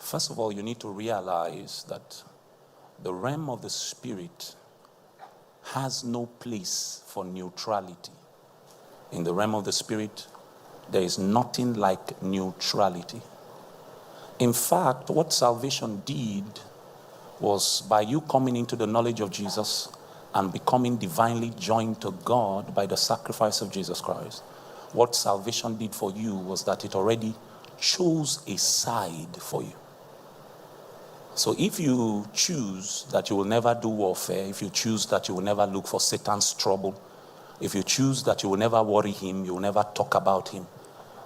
First of all, you need to realize that the realm of the spirit has no place for neutrality. In the realm of the spirit, there is nothing like neutrality. In fact, what salvation did was, by you coming into the knowledge of Jesus and becoming divinely joined to God by the sacrifice of Jesus Christ, what salvation did for you was that it already chose a side for you. So if you choose that you will never do warfare, if you choose that you will never look for Satan's trouble, if you choose that you will never worry him, you will never talk about him,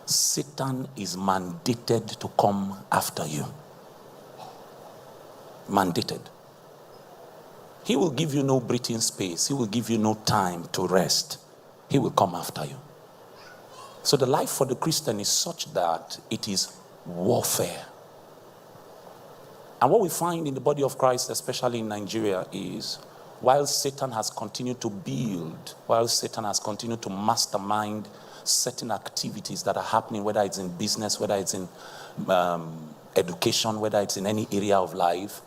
Satan is mandated to come after you. Mandated. He will give you no breathing space. He will give you no time to rest. He will come after you. So the life for the Christian is such that it is warfare. And what we find in the body of Christ, especially in Nigeria, is while Satan has continued to build, while Satan has continued to mastermind certain activities that are happening, whether it's in business, whether it's in education, whether it's in any area of life,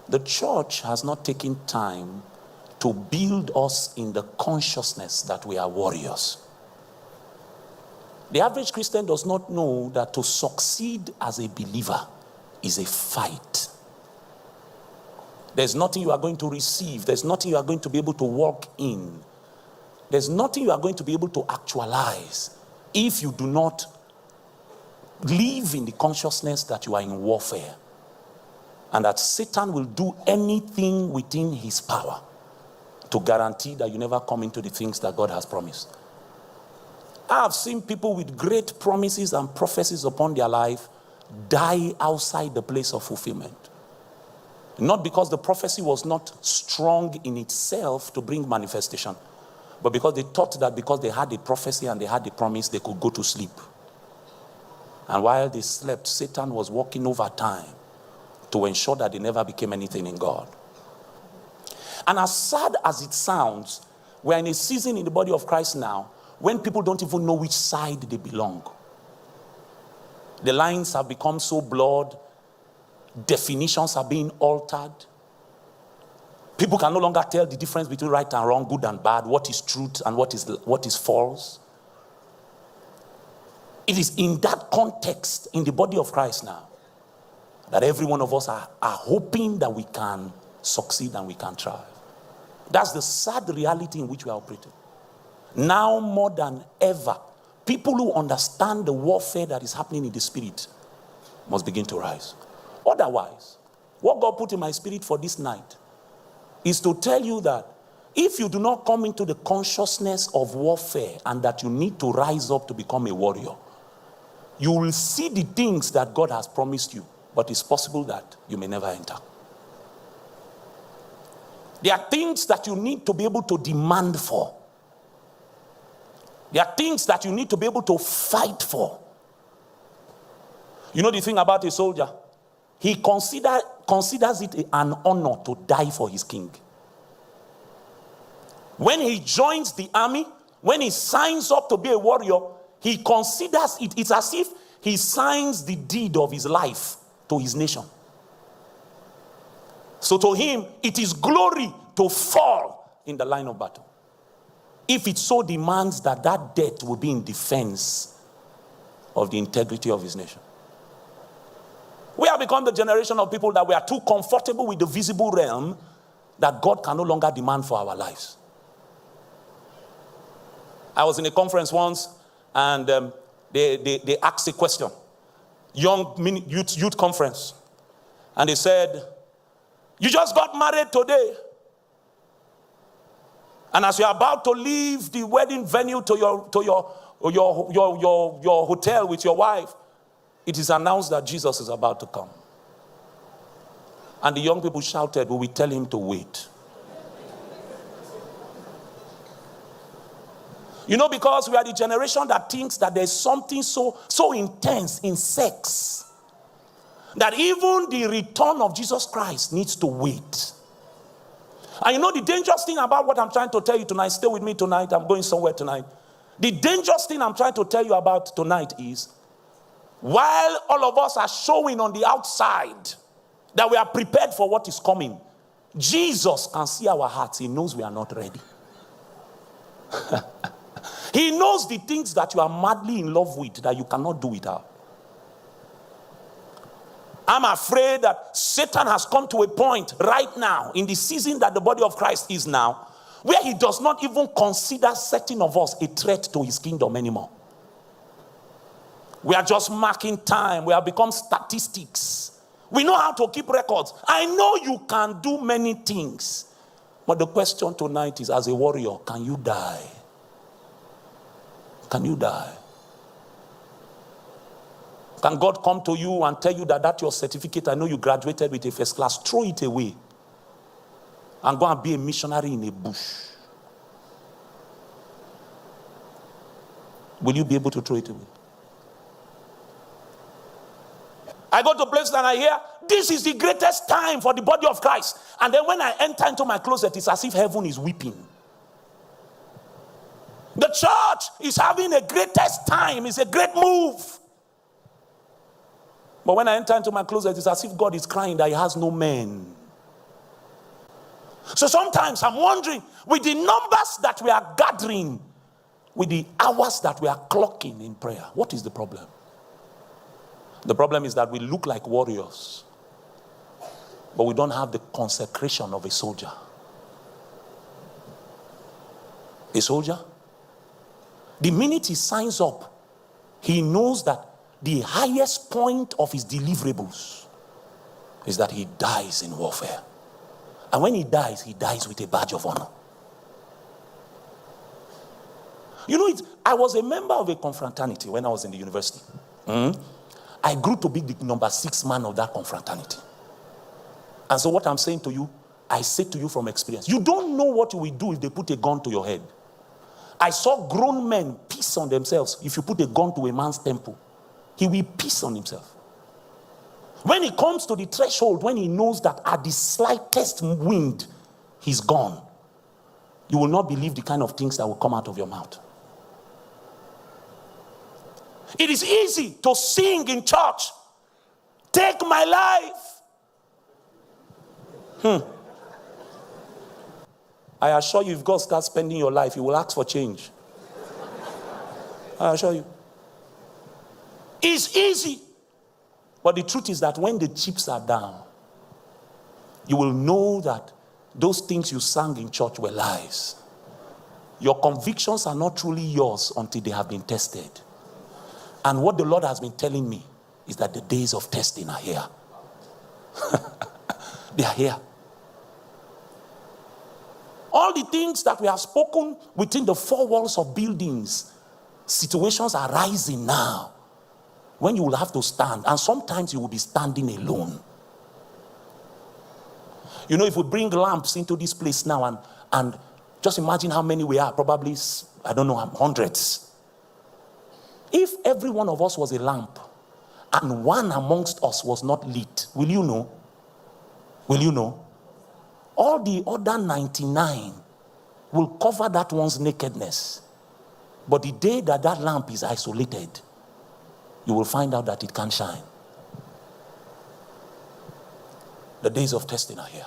the church has not taken time to build us in the consciousness that we are warriors. The average Christian does not know that to succeed as a believer is a fight. There's nothing you are going to receive. There's nothing you are going to be able to walk in. There's nothing you are going to be able to actualize if you do not live in the consciousness that you are in warfare, and that Satan will do anything within his power to guarantee that you never come into the things that God has promised. I have seen people with great promises and prophecies upon their life die outside the place of fulfillment. Not because the prophecy was not strong in itself to bring manifestation, but because they thought that because they had the prophecy and they had the promise, they could go to sleep. And while they slept, Satan was working overtime to ensure that they never became anything in God. And as sad as it sounds, we're in a season in the body of Christ now when people don't even know which side they belong. The lines have become so blurred. Definitions are being altered. People can no longer tell the difference between right and wrong, good and bad, what is truth and what is false. It is in that context, in the body of Christ now, that every one of us are hoping that we can succeed and we can thrive. That's the sad reality in which we are operating. Now more than ever, people who understand the warfare that is happening in the spirit must begin to rise. Otherwise, what God put in my spirit for this night is to tell you that if you do not come into the consciousness of warfare and that you need to rise up to become a warrior, you will see the things that God has promised you, but it's possible that you may never enter. There are things that you need to be able to demand for. There are things that you need to be able to fight for. You know the thing about a soldier? He considers it an honor to die for his king. When he joins the army, when he signs up to be a warrior, he considers it. It's as if he signs the deed of his life to his nation. So to him, it is glory to fall in the line of battle, if it so demands that that death will be in defense of the integrity of his nation. We have become the generation of people that we are too comfortable with the visible realm that God can no longer demand for our lives. I was in a conference once, and they asked a question. Youth conference. And they said, you just got married today. And as you're about to leave the wedding venue to your hotel with your wife, it is announced that Jesus is about to come. And the young people shouted, will we tell him to wait? You know, because we are the generation that thinks that there's something so intense in sex that even the return of Jesus Christ needs to wait. And you know the dangerous thing about what I'm trying to tell you tonight, stay with me tonight, I'm going somewhere tonight. The dangerous thing I'm trying to tell you about tonight is While all of us are showing on the outside that we are prepared for what is coming, Jesus can see our hearts. He knows we are not ready. He knows the things that you are madly in love with that you cannot do without. I'm afraid that Satan has come to a point right now in the season that the body of Christ is now, where he does not even consider certain of us a threat to his kingdom anymore. We are just marking time. We have become statistics. We know how to keep records. I know you can do many things. But the question tonight is, as a warrior, can you die? Can you die? Can God come to you and tell you that that's your certificate? I know you graduated with a first class. Throw it away and go and be a missionary in a bush. Will you be able to throw it away? I go to places and I hear, this is the greatest time for the body of Christ. And then when I enter into my closet, it's as if heaven is weeping. The church is having a greatest time. It's a great move. But when I enter into my closet, it's as if God is crying that he has no men. So sometimes I'm wondering, with the numbers that we are gathering, with the hours that we are clocking in prayer, what is the problem? The problem is that we look like warriors, but we don't have the consecration of a soldier. A soldier, the minute he signs up, he knows that the highest point of his deliverables is that he dies in warfare. And when he dies with a badge of honor. You know, I was a member of a confraternity when I was in the university. I grew to be the number 6 man of that confraternity. And so what I'm saying to you, I say to you from experience. You don't know what you will do if they put a gun to your head. I saw grown men piss on themselves. If you put a gun to a man's temple, he will piss on himself. When he comes to the threshold, when he knows that at the slightest wind, he's gone, you will not believe the kind of things that will come out of your mouth. It is easy to sing in church, take my life. I assure you, if God starts spending your life, he will ask for change. I assure you. It's easy. But the truth is that when the chips are down, you will know that those things you sang in church were lies. Your convictions are not truly yours until they have been tested. And what the Lord has been telling me is that the days of testing are here. They are here. All the things that we have spoken within the 4 walls of buildings, situations are rising now when you will have to stand. And sometimes you will be standing alone. You know, if we bring lamps into this place now and just imagine how many we are, probably, I don't know, hundreds. If every one of us was a lamp and one amongst us was not lit, will you know? Will you know? All the other 99 will cover that one's nakedness. But the day that that lamp is isolated, you will find out that it can't shine. The days of testing are here.